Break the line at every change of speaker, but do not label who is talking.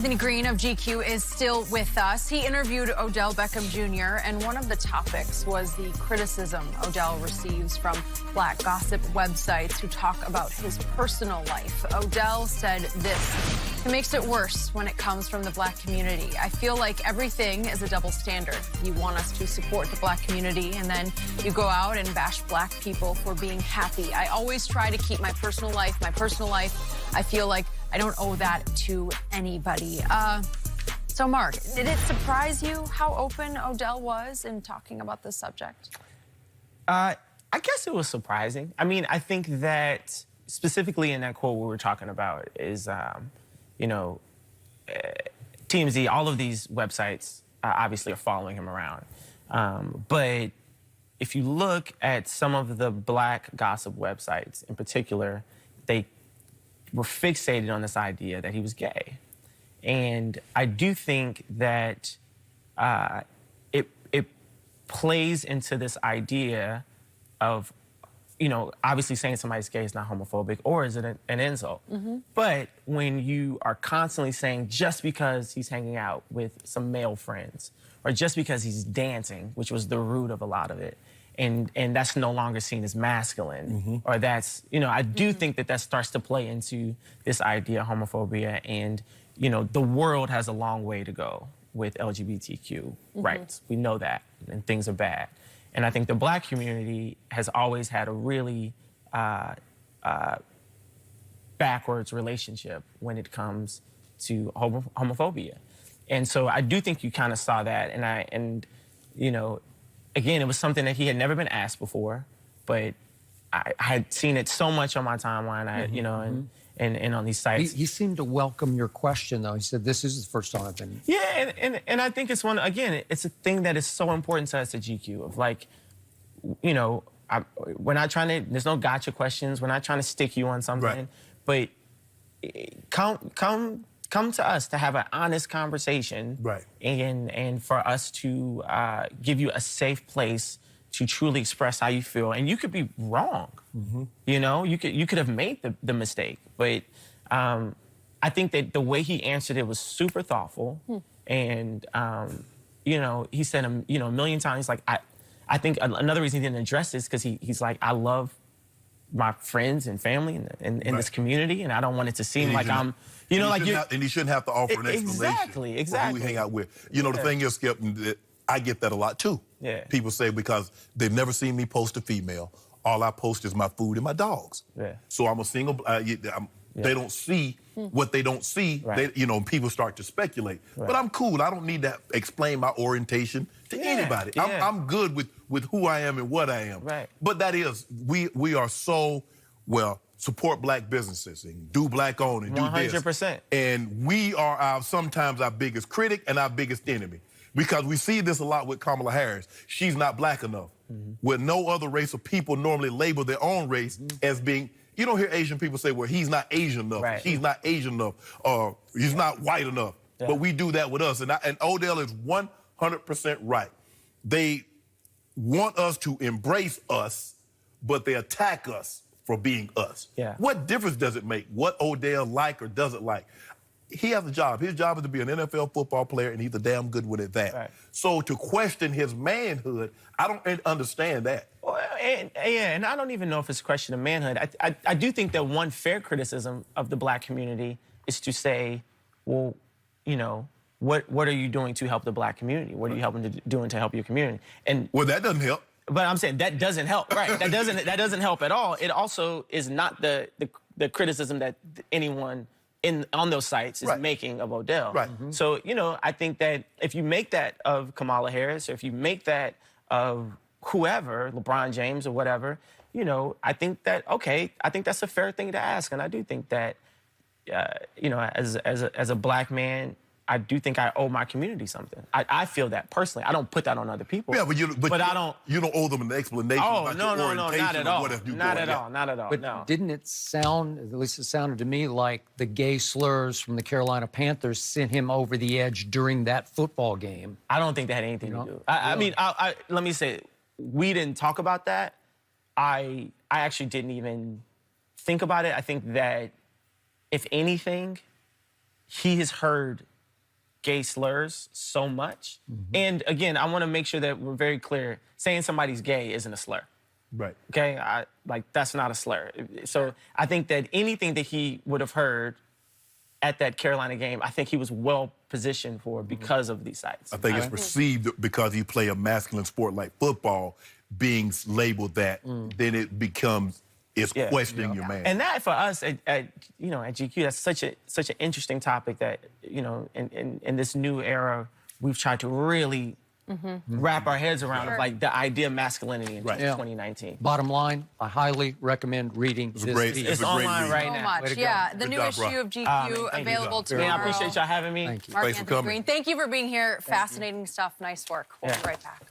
Anthony Green of GQ is still with us. He interviewed Odell Beckham Jr., and one of the topics was the criticism Odell receives from black gossip websites who talk about his personal life. Odell said this: "It makes it worse when it comes from the black community. I feel like everything is a double standard. You want us to support the black community, and then you go out and bash black people for being happy. I always try to keep my personal life. I feel like I don't owe that to anybody." So, Mark, did it surprise you how open Odell was in talking about this subject?
I guess it was surprising. I mean, I think that specifically in that quote we were talking about is, TMZ, all of these websites obviously are following him around. But if you look at some of the black gossip websites in particular, they were fixated on this idea that he was gay. And I do think that it plays into this idea of, obviously saying somebody's gay is not homophobic, or is it an insult? Mm-hmm. But when you are constantly saying just because he's hanging out with some male friends, or just because he's dancing, which was the root of a lot of it, and that's no longer seen as masculine, mm-hmm. or that's, I do think that starts to play into this idea of homophobia, and, the world has a long way to go with LGBTQ mm-hmm. rights. We know that, and things are bad. And I think the black community has always had a really backwards relationship when it comes to homophobia. And so I do think you kind of saw that, and again, it was something that he had never been asked before, but I had seen it so much on my timeline, mm-hmm. and on these sites.
He seemed to welcome your question, though. He said, "This is the first time I've been..."
Yeah, and I think it's it's a thing that is so important to us at GQ, of like, we're not trying to, there's no gotcha questions, we're not trying to stick you on something, right. But come to us to have an honest conversation,
right.
and for us to give you a safe place to truly express how you feel. And you could be wrong, mm-hmm. You could have made the mistake, but I think that the way he answered it was super thoughtful, and he said a million times, like, I think another reason he didn't address this because he's like, I love my friends and family in right. this community, and I don't want it to seem like I'm,
and he shouldn't have to offer an explanation.
Exactly.
Who we hang out with. The thing is, Skip, I get that a lot too.
Yeah.
People say because they've never seen me post a female, all I post is my food and my dogs.
Yeah.
So I'm a single. They don't see what they don't see.
Right.
People start to speculate.
Right.
But I'm cool. I don't need to explain my orientation to anybody.
Yeah.
I'm good with who I am and what I am.
Right.
But that is, we are so, support black businesses and do black owned and do 100%.
This.
And we are sometimes our biggest critic and our biggest enemy. Because we see this a lot with Kamala Harris. She's not black enough. Mm-hmm. Where no other race of people normally label their own race as being, you don't hear Asian people say, well, he's not Asian enough,
right.
she's not Asian enough, or he's not white enough. Yeah. But we do that with us. And Odell is 100% right. They want us to embrace us, but they attack us for being us.
Yeah.
What difference does it make what Odell like or doesn't like? He has a job. His job is to be an NFL football player, and he's a damn good one at that.
Right.
So to question his manhood, I don't understand that.
Well, and I don't even know if it's a question of manhood. I do think that one fair criticism of the black community is to say, well, what are you doing to help the black community? What are you doing to help your community? And
well, that doesn't help.
But I'm saying that doesn't help, right? That doesn't help at all. It also is not the criticism that anyone on those sites is
right.
making of Odell.
Right.
Mm-hmm. So, I think that if you make that of Kamala Harris, or if you make that of whoever, LeBron James or whatever, I think that, okay, I think that's a fair thing to ask. And I do think that, as a black man, I do think I owe my community something. I feel that personally. I don't put that on other people.
Yeah, but
I don't.
You don't owe them an explanation about your orientation.
Not at all. Not at all.
But
no.
Didn't it sound, at least it sounded to me, like the gay slurs from the Carolina Panthers sent him over the edge during that football game?
I don't think that had anything to do. I mean, let me say, we didn't talk about that. I actually didn't even think about it. I think that, if anything, he has heard gay slurs so much. And again, I want to make sure that we're very clear. Saying somebody's gay isn't a slur.
Right.
Okay, that's not a slur. So I think that anything that he would have heard at that Carolina game, I think he was well positioned for because of these sites.
I think it's perceived because you play a masculine sport like football, being labeled that, then it becomes questioning your man.
And that for us at GQ, that's such an interesting topic that in this new era we've tried to really wrap our heads around of like the idea of masculinity in 2019.
Bottom line, I highly recommend reading this piece.
It's online right now.
So much, the new issue of GQ available tomorrow.
Man, I appreciate y'all having me.
Thank you.
Mark
Thanks for
Anthony
coming.
Green, thank you for being here. Fascinating stuff. Nice work. We'll be right back.